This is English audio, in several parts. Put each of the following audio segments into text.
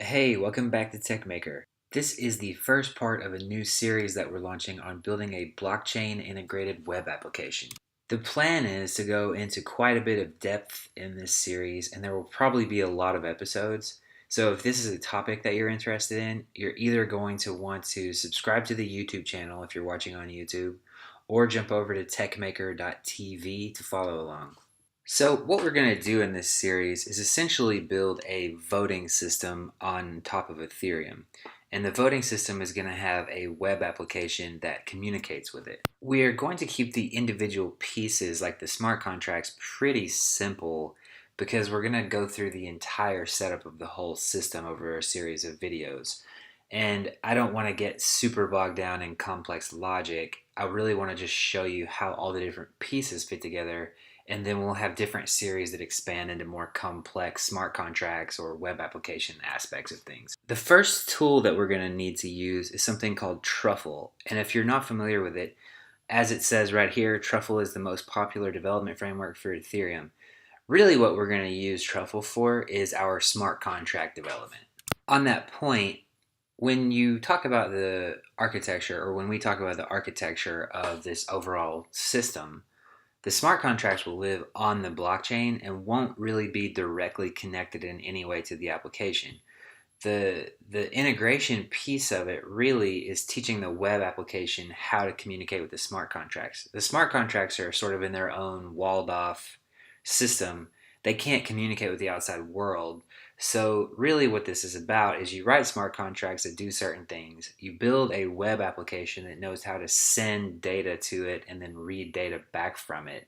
Hey, welcome back to TechMaker. This is the first part of a new series that we're launching on building a blockchain integrated web application. The plan is to go into quite a bit of depth in this series, and there will probably be a lot of episodes. So if this is a topic that you're interested in, you're either going to want to subscribe to the YouTube channel if you're watching on YouTube, or jump over to techmaker.tv to follow along. So what we're going to do in this series is essentially build a voting system on top of Ethereum. And the voting system is going to have a web application that communicates with it. We are going to keep the individual pieces, like the smart contracts, pretty simple because we're going to go through the entire setup of the whole system over a series of videos. And I don't want to get super bogged down in complex logic. I really want to just show you how all the different pieces fit together, and then we'll have different series that expand into more complex smart contracts or web application aspects of things. The first tool that we're going to need to use is something called Truffle. And if you're not familiar with it, as it says right here, Truffle is the most popular development framework for Ethereum. Really what we're going to use Truffle for is our smart contract development. On that point, when you talk about the architecture, or when we talk about the architecture of this overall system, the smart contracts will live on the blockchain and won't really be directly connected in any way to the application. The integration piece of it really is teaching the web application how to communicate with the smart contracts. The smart contracts are sort of in their own walled off system. They can't communicate with the outside world. So really what this is about is you write smart contracts that do certain things. You build a web application that knows how to send data to it and then read data back from it.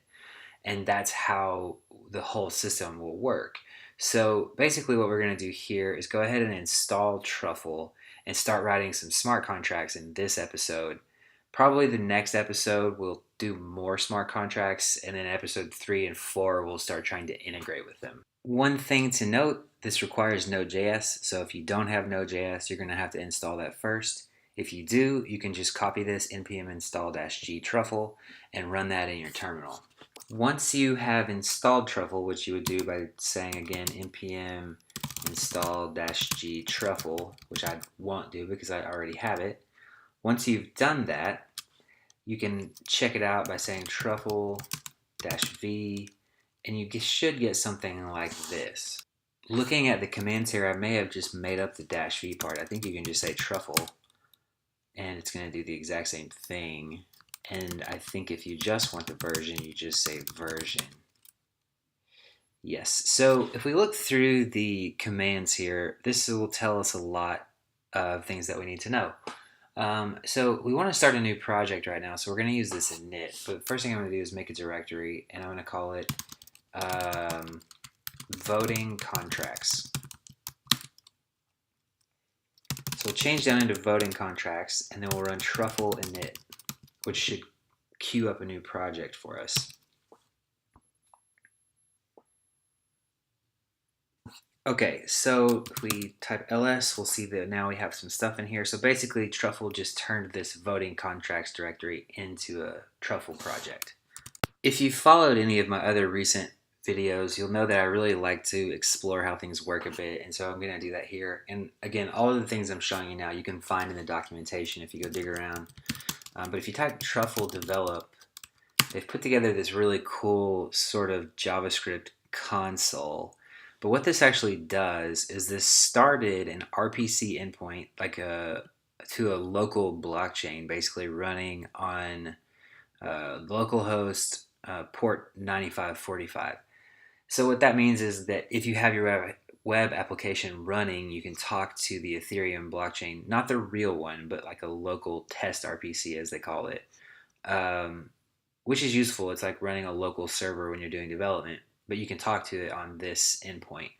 And that's how the whole system will work. So basically what we're going to do here is go ahead and install Truffle and start writing some smart contracts in this episode. Probably the next episode we'll do more smart contracts, and then episode 3 and 4 we'll start trying to integrate with them. One thing to note, this requires Node.js, so if you don't have Node.js, you're going to have to install that first. If you do, you can just copy this npm install-g truffle and run that in your terminal. Once you have installed Truffle, which you would do by saying again npm install-g truffle, which I won't do because I already have it. Once you've done that, you can check it out by saying truffle-v, and you should get something like this. Looking at the commands here, I may have just made up the -v part. I think you can just say truffle, and it's going to do the exact same thing. And I think if you just want the version, you just say version. Yes, so if we look through the commands here, this will tell us a lot of things that we need to know. So we want to start a new project right now, so we're going to use this init. But the first thing I'm going to do is make a directory, and I'm going to call it voting contracts. So we'll change down into voting contracts, and then we'll run truffle init, which should queue up a new project for us. Okay, so if we type ls, we'll see that now we have some stuff in here. So basically, Truffle just turned this voting contracts directory into a Truffle project. If you've followed any of my other recent videos, you'll know that I really like to explore how things work a bit, and so I'm going to do that here. And again, all of the things I'm showing you now, you can find in the documentation if you go dig around. But if you type Truffle develop, they've put together this really cool sort of JavaScript console. But what this actually does is this started an RPC endpoint, like to a local blockchain, basically running on localhost port 9545. So what that means is that if you have your web application running, you can talk to the Ethereum blockchain, not the real one, but like a local test RPC as they call it, which is useful. It's like running a local server when you're doing development, but you can talk to it on this endpoint.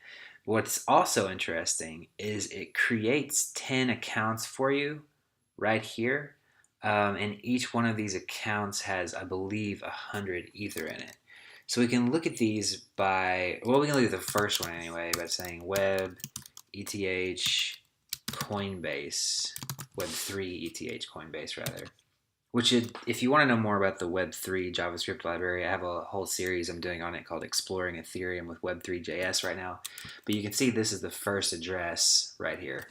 What's also interesting is it creates 10 accounts for you right here, and each one of these accounts has, I believe, 100 Ether in it. So we can look at these by, well, we can look at the first one anyway by saying web ETH Coinbase, web3 ETH Coinbase rather. if you want to know more about the Web3 JavaScript library, I have a whole series I'm doing on it called Exploring Ethereum with Web3.js right now. But you can see this is the first address right here.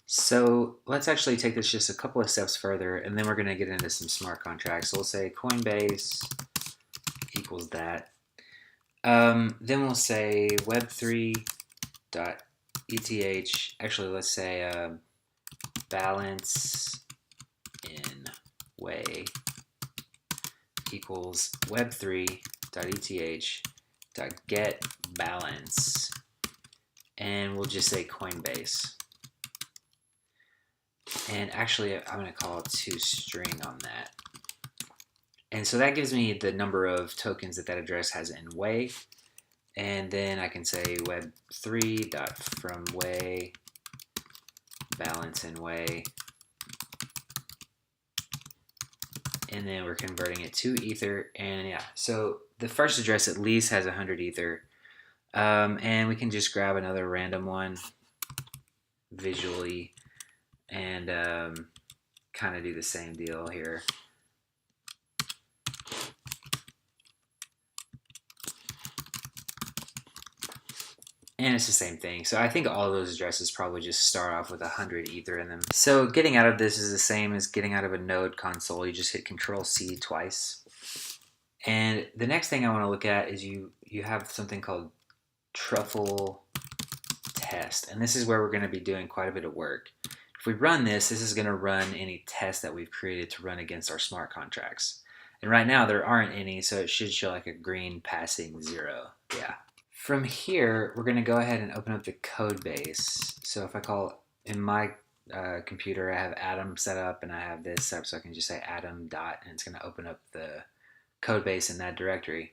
So let's actually take this just a couple of steps further, and then we're going to get into some smart contracts. So we'll say Coinbase equals that. Then we'll say web3.eth. Actually, let's say balance in way equals web3.eth.get balance, and we'll just say Coinbase. And actually, I'm going to call toString on that. And so that gives me the number of tokens that address has in way. And then I can say web3.fromWay balance in way. And then we're converting it to Ether. And yeah, so the first address at least has 100 Ether. And we can just grab another random one visually and kind of do the same deal here. And it's the same thing. So I think all of those addresses probably just start off with 100 Ether in them. So getting out of this is the same as getting out of a node console. You just hit Control-C twice. And the next thing I want to look at is you have something called Truffle test. And this is where we're going to be doing quite a bit of work. If we run this is going to run any tests that we've created to run against our smart contracts. And right now there aren't any, so it should show like a green passing 0. Yeah. From here, we're going to go ahead and open up the code base. So if I call, in my computer, I have Atom set up and I have this set up, so I can just say Atom dot, and it's going to open up the code base in that directory.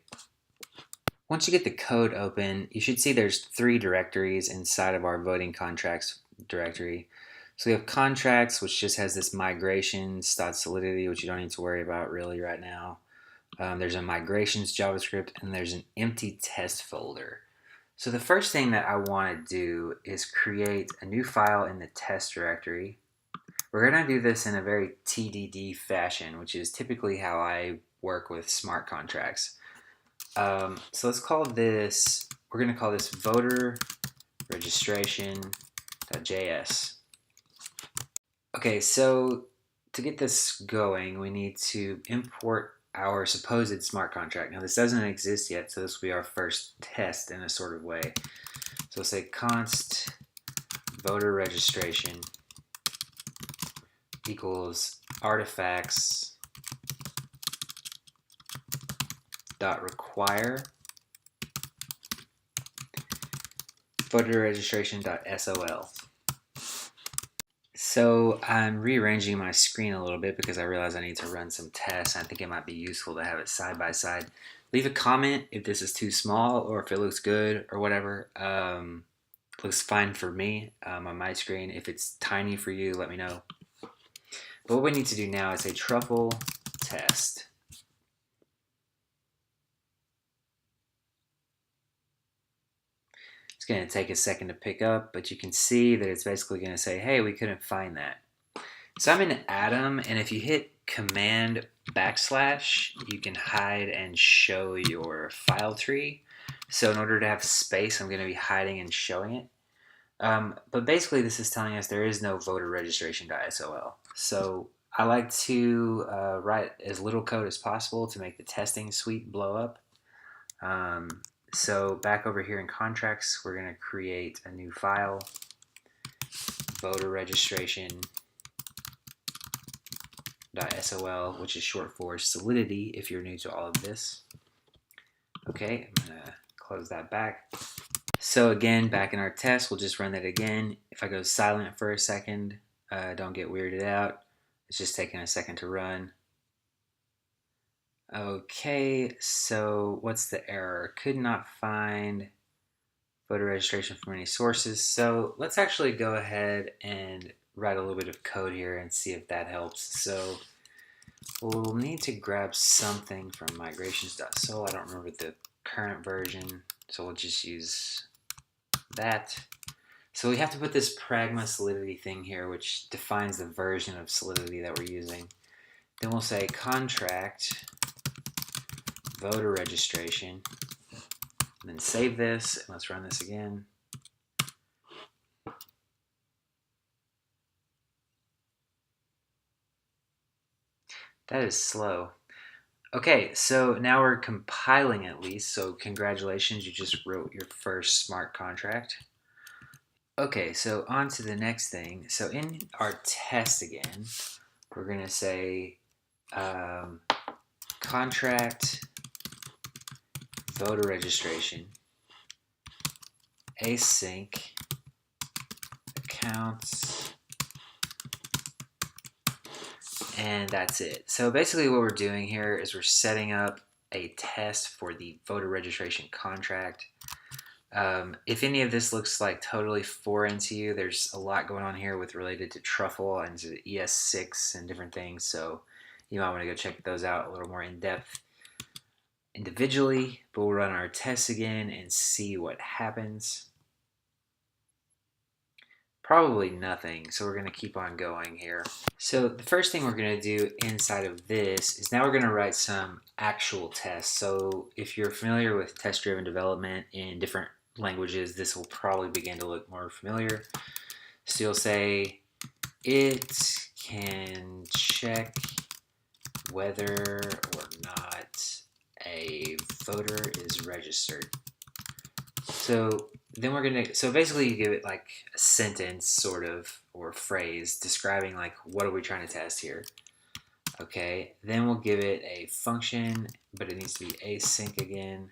Once you get the code open, you should see there's 3 directories inside of our voting contracts directory. So we have contracts, which just has this migrations.solidity, which you don't need to worry about really right now. There's a migrations JavaScript, and there's an empty test folder. So the first thing that I want to do is create a new file in the test directory. We're going to do this in a very TDD fashion, which is typically how I work with smart contracts. So let's call this, we're going to call this voter registration.js. Okay, so to get this going, we need to import our supposed smart contract. Now this doesn't exist yet, so this will be our first test in a sort of way. So we'll say const voter registration equals artifacts dot require voter registration dot sol. So I'm rearranging my screen a little bit because I realize I need to run some tests. I think it might be useful to have it side by side. Leave a comment if this is too small or if it looks good or whatever. Looks fine for me on my screen. If it's tiny for you, let me know. But what we need to do now is say truffle test. It's going to take a second to pick up, but you can see that it's basically going to say, hey, we couldn't find that. So I'm in Atom, and if you hit Command \, you can hide and show your file tree. So in order to have space, I'm going to be hiding and showing it. But basically, this is telling us there is no voter registration.sol. So I like to write as little code as possible to make the testing suite blow up. So back over here in contracts, we're going to create a new file, voter registration.sol, which is short for Solidity if you're new to all of this. Okay, I'm going to close that back. So again, back in our test, we'll just run that again. If I go silent for a second, don't get weirded out. It's just taking a second to run. Okay, so what's the error? Could not find voter registration from any sources. So let's actually go ahead and write a little bit of code here and see if that helps. So we'll need to grab something from migrations.sol. I don't remember the current version, so we'll just use that. So we have to put this pragma solidity thing here, which defines the version of Solidity that we're using. Then we'll say contract voter registration, and then save this, and let's run this again. That is slow. Okay, so now we're compiling at least, so congratulations, you just wrote your first smart contract. Okay, so on to the next thing. So in our test again, we're going to say contract voter registration, async accounts, and that's it. So basically what we're doing here is we're setting up a test for the voter registration contract. If any of this looks like totally foreign to you, there's a lot going on here with related to Truffle and to ES6 and different things, so you might want to go check those out a little more in depth individually, but we'll run our tests again and see what happens. Probably nothing, so we're going to keep on going here. So the first thing we're going to do inside of this is now we're going to write some actual tests. So if you're familiar with test-driven development in different languages, this will probably begin to look more familiar. So you'll say it can check whether or not a voter is registered. So then we're gonna, so basically you give it like a sentence sort of, or phrase describing like what are we trying to test here. Okay, then we'll give it a function, but it needs to be async again.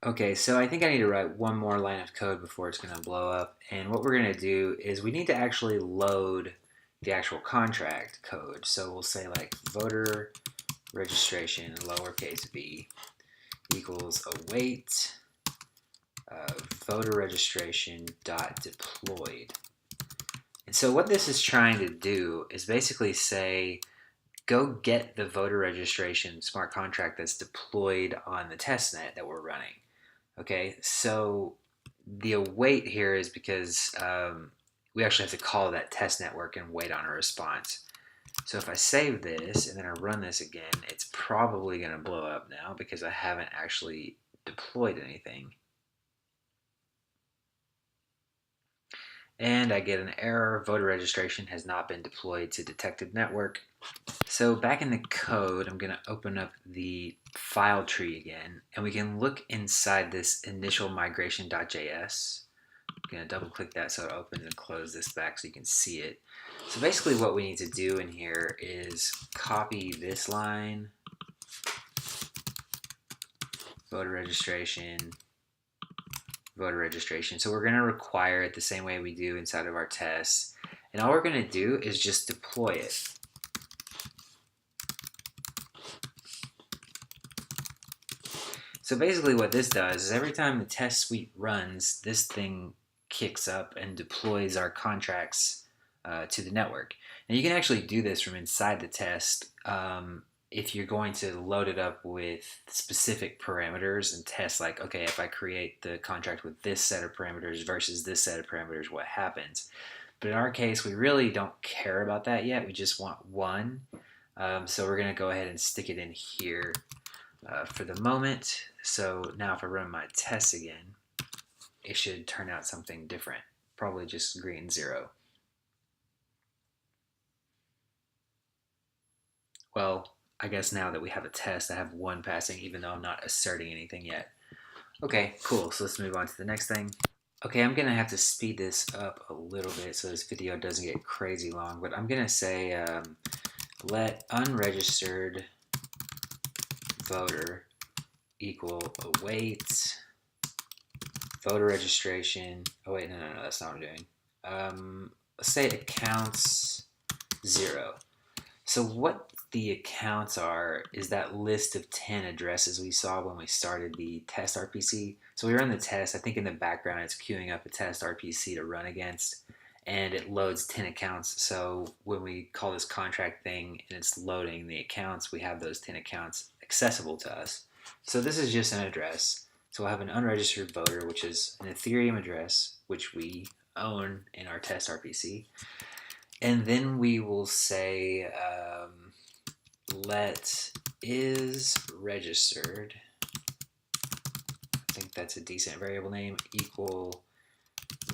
Okay, so I think I need to write one more line of code before it's going to blow up. And what we're going to do is we need to actually load the actual contract code. So we'll say like voter registration, lowercase v, equals await voter registration dot deployed. And so what this is trying to do is basically say, go get the voter registration smart contract that's deployed on the testnet that we're running. Okay, so the await here is because we actually have to call that test network and wait on a response. So if I save this and then I run this again, it's probably going to blow up now because I haven't actually deployed anything. And I get an error, voter registration has not been deployed to detected network. So back in the code, I'm going to open up the file tree again, and we can look inside this initial migration.js. I'm going to double click that so it opens and close this back so you can see it. So basically what we need to do in here is copy this line, voter registration, voter registration. So we're going to require it the same way we do inside of our tests. And all we're going to do is just deploy it. So basically what this does is every time the test suite runs, this thing kicks up and deploys our contracts to the network. And you can actually do this from inside the test if you're going to load it up with specific parameters and test like, okay, if I create the contract with this set of parameters versus this set of parameters, what happens? But in our case, we really don't care about that yet. We just want one. So we're going to go ahead and stick it in here for the moment. So now if I run my tests again, it should turn out something different. Probably just green 0. Well, I guess now that we have a test, I have 1 passing, even though I'm not asserting anything yet. Okay, cool. So let's move on to the next thing. Okay, I'm going to have to speed this up a little bit so this video doesn't get crazy long, but I'm going to say let unregistered voter equal await voter registration. Oh wait, no, that's not what I'm doing. Let's say accounts 0. So what the accounts are is that list of 10 addresses we saw when we started the test RPC. So we run the test. I think in the background it's queuing up a test RPC to run against, and it loads 10 accounts. So when we call this contract thing and it's loading the accounts, we have those 10 accounts accessible to us. So this is just an address. So we'll have an unregistered voter, which is an Ethereum address, which we own in our test RPC. And then we will say let is registered. I think that's a decent variable name, equal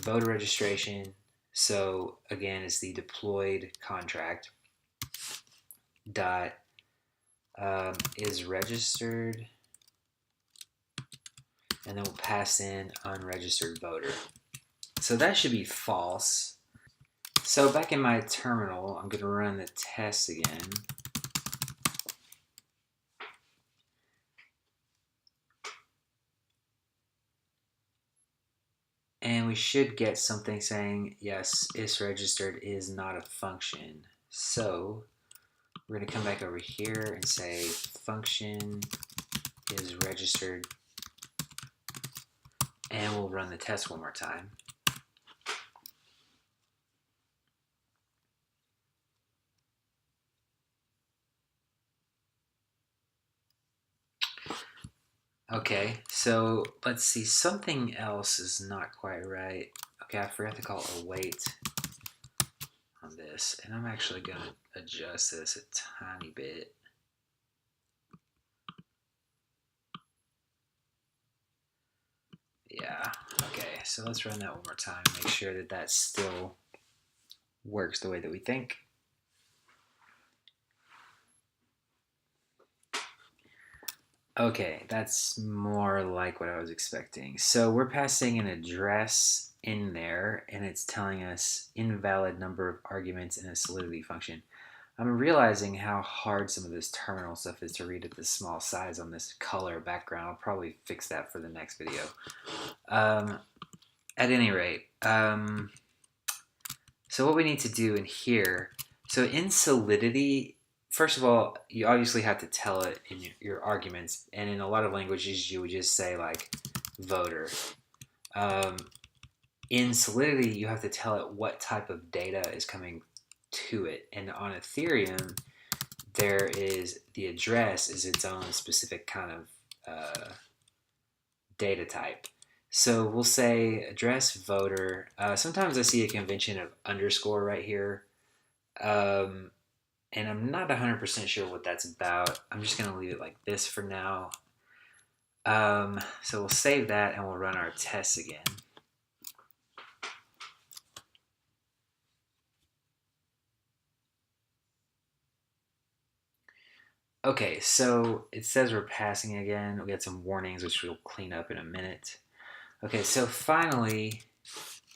voter registration. So again, it's the deployed contract dot is registered, and then we'll pass in unregistered voter. So that should be false. So back in my terminal, I'm going to run the test again. And we should get something saying, yes, isRegistered is not a function. So we're going to come back over here and say function is registered. And we'll run the test one more time. Okay, so let's see, something else is not quite right. Okay, I forgot to call await on this, and I'm actually going to adjust this a tiny bit. Yeah, okay, so let's run that one more time, make sure that that still works the way that we think. Okay, that's more like what I was expecting. So we're passing an address in there, and it's telling us invalid number of arguments in a solidity function. I'm realizing how hard some of this terminal stuff is to read at this small size on this color background. I'll probably fix that for the next video. At any rate, so what we need to do in here, so in solidity, first of all, you obviously have to tell it in your arguments, and in a lot of languages, you would just say like voter. In solidity, you have to tell it what type of data is coming to it, and on Ethereum, there is the address is its own specific kind of data type. So we'll say address voter. Sometimes I see a convention of underscore right here. And I'm not 100% sure what that's about. I'm just going to leave it like this for now. So we'll save that and we'll run our tests again. Okay, so it says we're passing again. We got some warnings, which we'll clean up in a minute. Okay, so finally,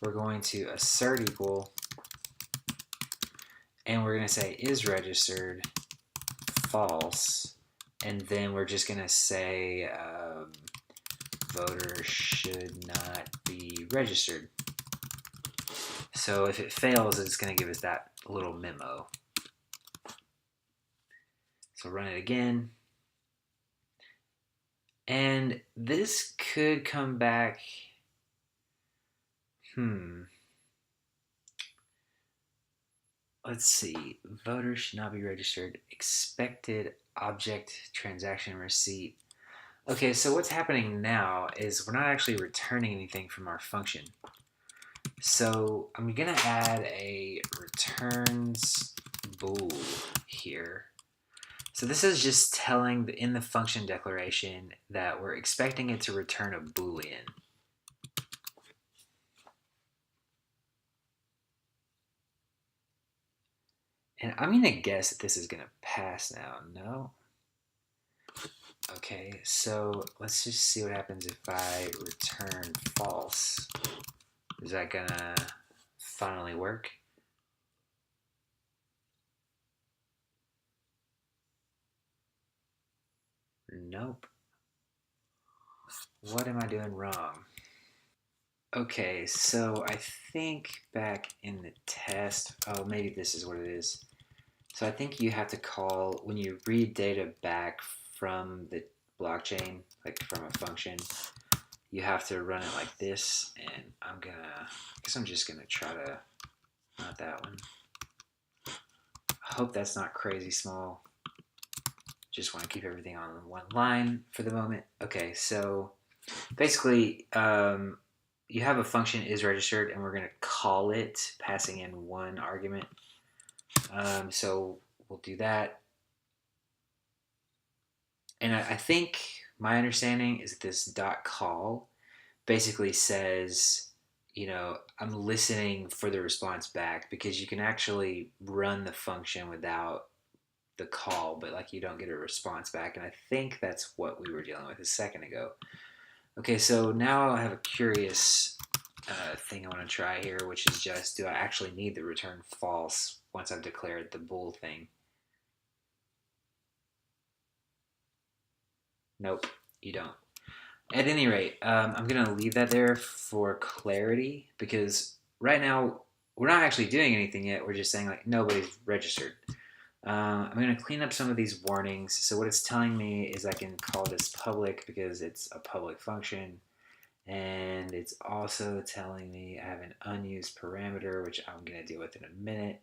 we're going to assert equal, and we're going to say is registered false, and then we're just going to say voter should not be registered. So if it fails, it's going to give us that little memo. So run it again. And this could come back, let's see, voter should not be registered, expected object transaction receipt. Okay, so what's happening now is we're not actually returning anything from our function. So I'm gonna add a returns bool here. So this is just telling in the function declaration that we're expecting it to return a boolean. And I'm gonna guess that this is gonna pass now. No? Okay, so let's just see what happens if I return false. Is that gonna finally work? Nope. What am I doing wrong? Okay, so I think back in the test, oh, maybe this is what it is. So I think you have to call, when you read data back from the blockchain, like from a function, you have to run it like this, and I guess I'm just gonna try to, not that one. I hope that's not crazy small. Just want to keep everything on one line for the moment. Okay, so basically, you have a function is registered, and we're going to call it passing in one argument. So we'll do that. And I think my understanding is that this dot call basically says, I'm listening for the response back, because you can actually run the function without the call, but like you don't get a response back. And I think that's what we were dealing with a second ago. Okay, so now I have a curious thing I want to try here, which is just, do I actually need the return false once I've declared the bool thing? Nope, you don't. At any rate, I'm going to leave that there for clarity, because right now we're not actually doing anything yet. We're just saying like nobody's registered. I'm going to clean up some of these warnings. So what it's telling me is I can call this public because it's a public function. And it's also telling me I have an unused parameter, which I'm going to deal with in a minute.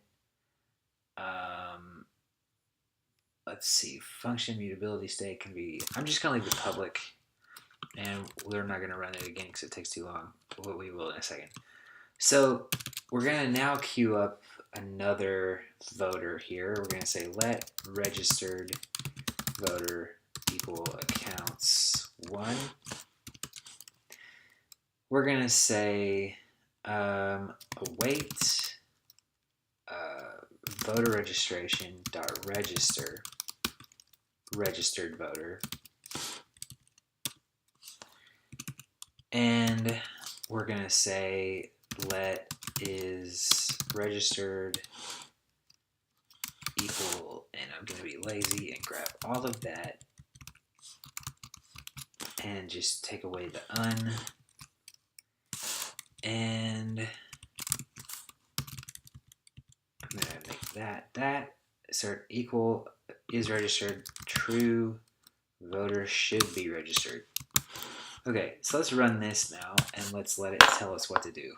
Let's see, function mutability state can be, I'm just going to leave it public, and we're not going to run it again because it takes too long. But we will in a second. So we're going to now queue up another voter here. We're going to say let registered voter equal accounts 1. We're going to say await voter registration dot register registered voter, and we're going to say let is registered equal, and I'm going to be lazy and grab all of that and just take away the un, and I'm going to make that assert equal is registered true, voter should be registered. Okay, so let's run this now, and let's let it tell us what to do.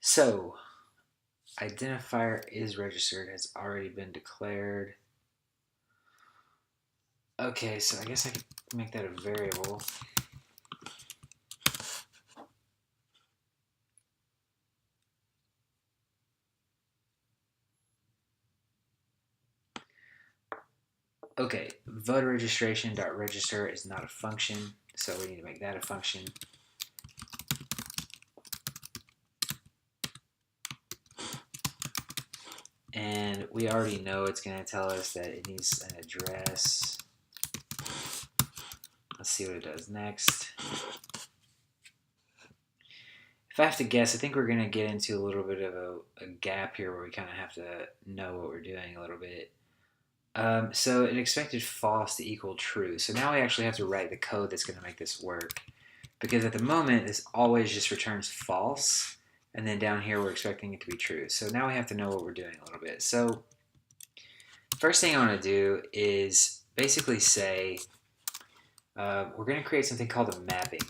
So, identifier is registered has already been declared. Okay, so I guess I could make that a variable. Okay, voter registration dot register is not a function, so we need to make that a function. And we already know it's going to tell us that it needs an address. Let's see what it does next. If I have to guess, I think we're going to get into a little bit of a gap here where we kind of have to know what we're doing a little bit. So it expected false to equal true. So now we actually have to write the code that's going to make this work. Because at the moment, this always just returns false. And then down here, we're expecting it to be true. So now we have to know what we're doing a little bit. So first thing I want to do is basically say, we're going to create something called a mapping.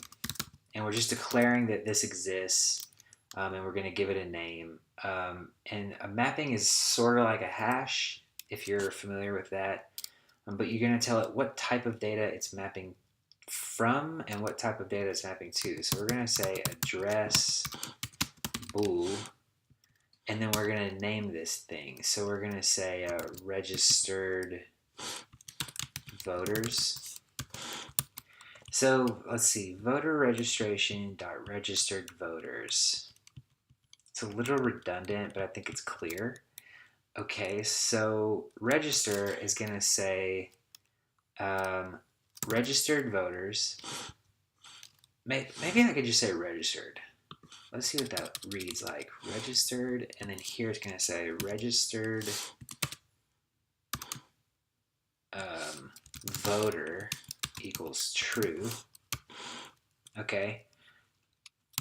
And we're just declaring that this exists, and we're going to give it a name. And a mapping is sort of like a hash, if you're familiar with that. But you're going to tell it what type of data it's mapping from and what type of data it's mapping to. So we're going to say address bool, and then we're going to name this thing. So we're going to say registered voters. So let's see, voter registration dot registered voters. It's a little redundant, but I think it's clear. Okay, so register is going to say registered voters. Maybe I could just say registered. Let's see what that reads like. Registered, and then here it's going to say registered voter equals true. Okay.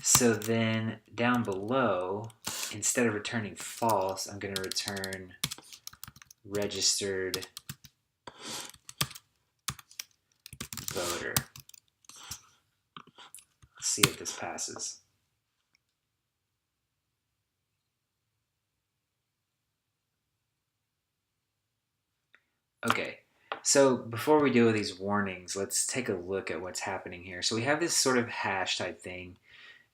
So then down below, instead of returning false, I'm going to return registered voter. Let's see if this passes. Okay, So before we deal with these warnings, let's take a look at what's happening here. So we have this sort of hash type thing.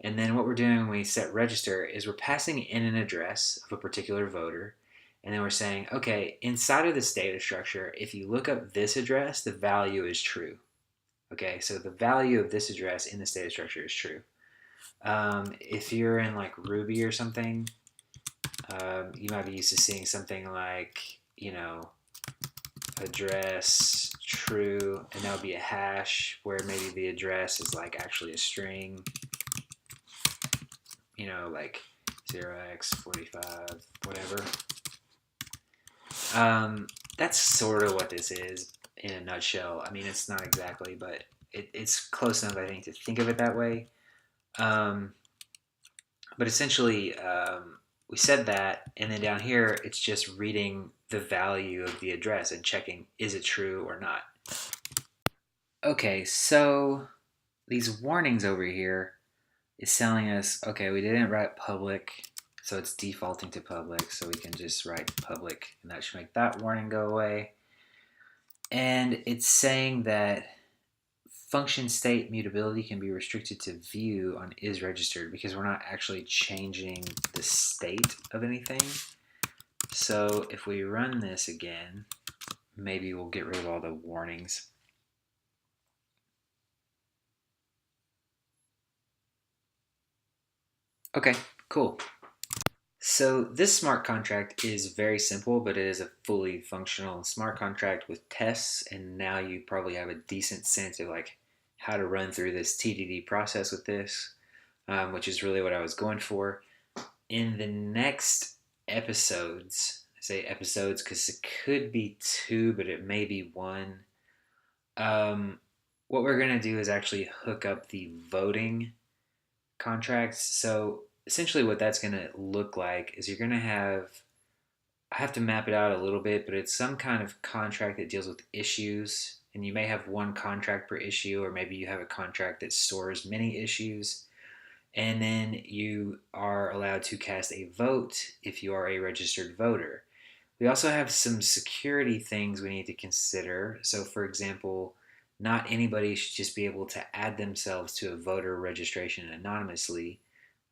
And then what we're doing when we set register is we're passing in an address of a particular voter. And then we're saying, okay, inside of this data structure, if you look up this address, the value is true. Okay, so the value of this address in this data structure is true. If you're in like Ruby or something, you might be used to seeing something like, address true, and that would be a hash where maybe the address is like actually a string, like 0x45, whatever. That's sort of what this is in a nutshell. I mean, it's not exactly, but it's close enough, I think, to think of it that way. Um, but essentially, we said that, and then down here, it's just reading the value of the address and checking, is it true or not? Okay, so these warnings over here is telling us, okay, we didn't write public, so it's defaulting to public, so we can just write public, and that should make that warning go away. And it's saying that function state mutability can be restricted to view on is registered because we're not actually changing the state of anything. So if we run this again, maybe we'll get rid of all the warnings. Okay, cool. So this smart contract is very simple, but it is a fully functional smart contract with tests, and now you probably have a decent sense of like how to run through this TDD process with this, which is really what I was going for. In the next episodes, I say episodes because it could be two, but it may be one. What we're going to do is actually hook up the voting contracts. So essentially, what that's going to look like is you're going to have, I have to map it out a little bit, but it's some kind of contract that deals with issues. And you may have one contract per issue, or maybe you have a contract that stores many issues. And then you are allowed to cast a vote if you are a registered voter. We also have some security things we need to consider. So, for example, not anybody should just be able to add themselves to a voter registration anonymously.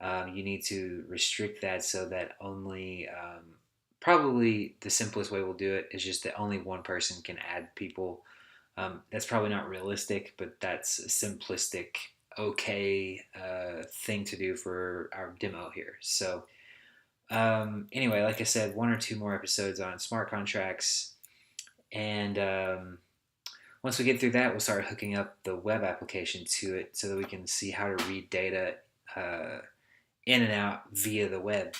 You need to restrict that so that only, probably the simplest way we'll do it is just that only one person can add people. That's probably not realistic, but that's a simplistic, okay thing to do for our demo here. So, anyway, like I said, one or two more episodes on smart contracts. And once we get through that, we'll start hooking up the web application to it so that we can see how to read data in and out via the web.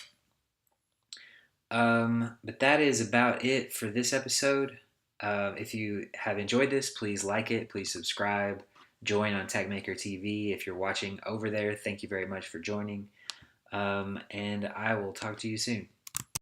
But that is about it for this episode. If you have enjoyed this, please like it, please subscribe, join on TechMaker TV. If you're watching over there, thank you very much for joining. And I will talk to you soon.